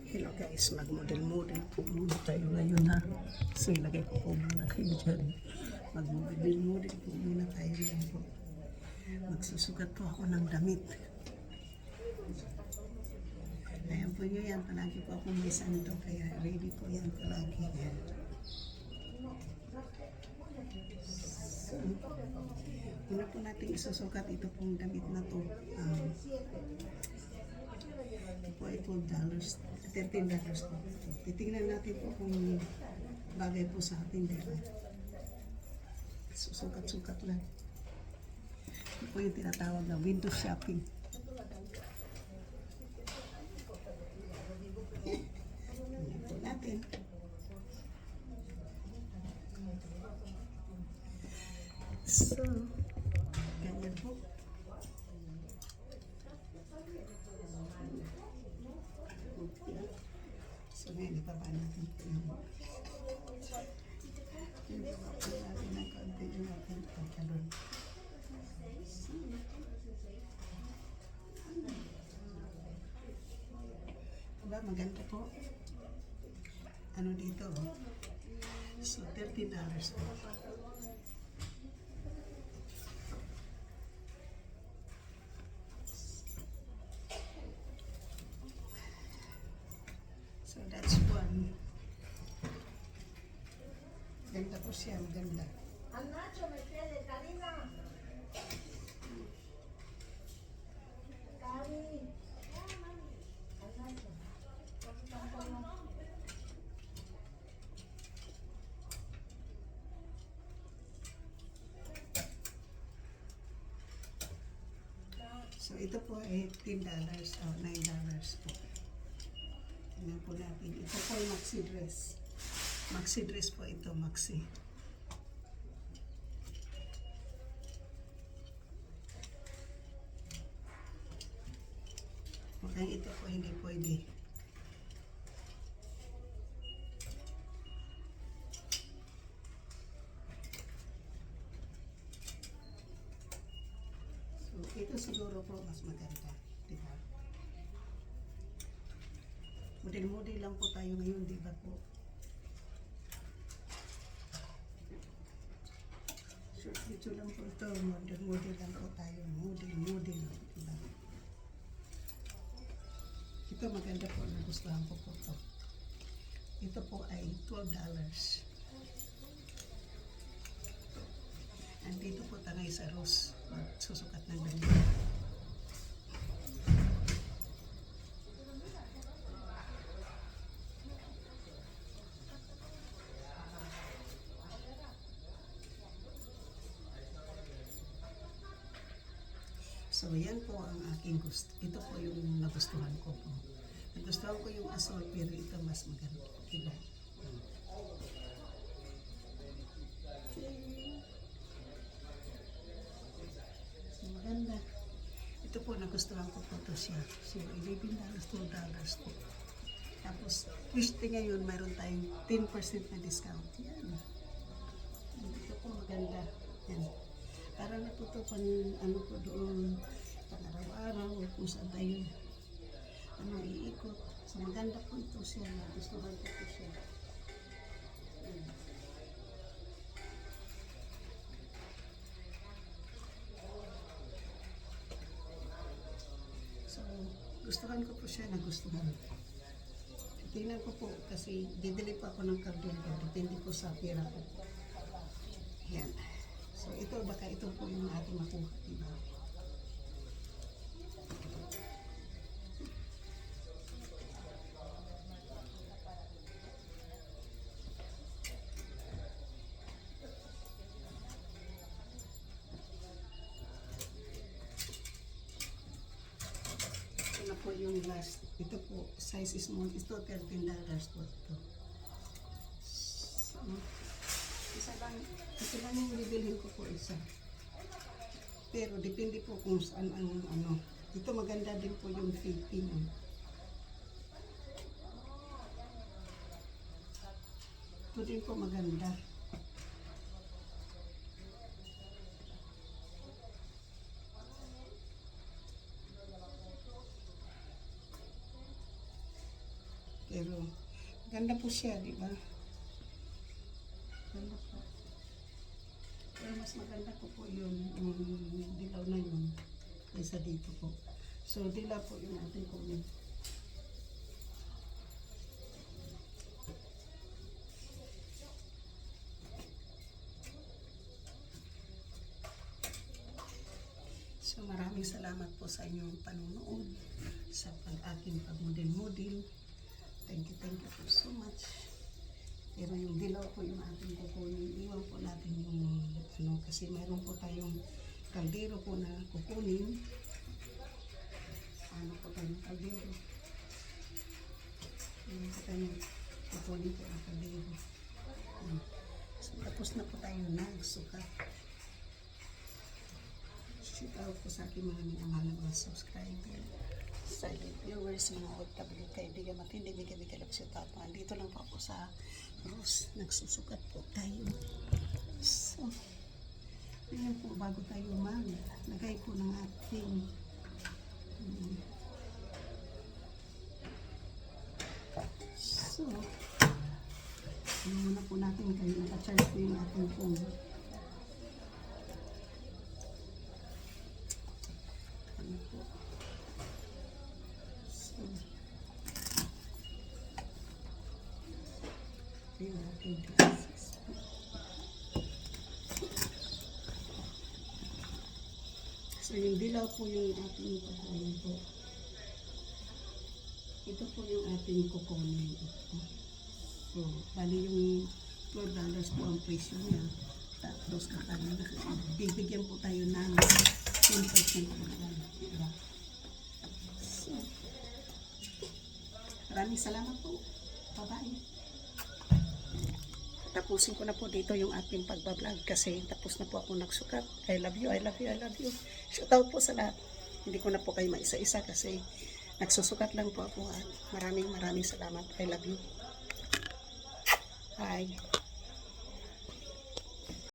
Hello guys, mag-model-model po muna tayo ngayon ha. So ilagay ko po muna kayo dyan. Mag-model-model po muna tayo ngayon po. Magsusugat po ako ng damit. Ayan po nyo yan, palagi po ako may santo, kaya ready po yan palagi. Yan. So, una po natin isusukat ito pong damit na to. Ito po ay $12, $13 po. Titingnan natin po kung bagay po sa ating dito. Susukat-sukat lang. Ito po yung tinatawag na window shopping. Tingnan po natin. So, ganyan po. So, ngayon, ibaba natin po yung ibaba po natin ng konti yung ating pagkalon. Diba, maganda po. Ano dito? So, $13 po. So that's one. Ganda po siya, maganda. Al Nacho me pide, Karina. Cari. Al Nacho. So ito po ay $10 o $9 po. Tingnan po natin. Ito po ay maxi dress. Maxi dress po ito, maxi. Mukhang ito po hindi pwede. So ito siguro po mas maganda. Diba? Model-model lang po tayo ngayon, di ba po? Short video lang po ito. Model-model lang po tayo. Model-model. Diba? Ito maganda po. Nagustuhan ko po ito. Ito po ay $12. Andito po tayo sa Ross. Susukat ng damit. So, yan po ang aking gusto. Ito po yung nagustuhan ko po. Nagustuhan ko yung asol, pero ito mas maganda. Diba? So, maganda. Ito po, nagustuhan ko po ito siya. So, $11, $12 po. Tapos, Tuesday ngayon, mayroon tayong 10% na discount. Yan. Ito po, maganda. Yan. Para natutupan ano po doon pang araw-araw kung saan tayo iikot. So maganda po ito siya. Gustuhan ko po siya. So gustuhan ko po siya, nagustuhan. Tingnan ko po kasi didili pa ako ng carding ko. Depende po sa pera ko. Yan. So ito, baka ito po yung ating makuha, diba? Ito na po yung last. Ito po, size small. Ito, $13 po ito. So, isa lang yung bibilhin ko po isa. Pero depende po kung saan ang ano. Ito maganda din po yung fitting. Ito din po maganda. Pero ganda po siya, di ba? Ganda po. Pero mas maganda ko po yung dilaw na yun kaysa dito po. So, dilaw po yung ating kunin. So, maraming salamat po sa inyong panunood sa aking pag-model-model. Thank you po so much. Pero yung dilaw po yung ating kukunin. Iwan po natin yung kasi mayroon po tayong kaldero po na kukunin. Ano po tayong kaldero? Ano po tayong kukunin po ang kaldero. So, tapos na po tayo nagsukat. Shout out po sa aking mga minamahal na mga subscriber, silent viewers, mga OFW, kaibigan, matindi, bigay lang shout out. Dito lang po ako sa Rose, nagsusukat po tayo. So, yun po, bago tayo lagay po ng ating so, ano muna po natin kayo naka-charge po yung ating phone. Ano po? So, yung ating devices. So, yung dilaw po yung ating kukunin po. Ito po yung ating kukunin. So, bali yung $12 po ang presyo niya. Tapos kakanin na. Bibigyan po tayo ng 10% po na. Diba? So, maraming salamat po. Bye-bye. Tapusin ko na po dito yung aking pagbablog kasi tapos na po ako nagsukat. I love you, I love you, I love you. Shout out po sa lahat. Hindi ko na po kayo maisa-isa kasi nagsusukat lang po ako. Maraming salamat. I love you. Bye.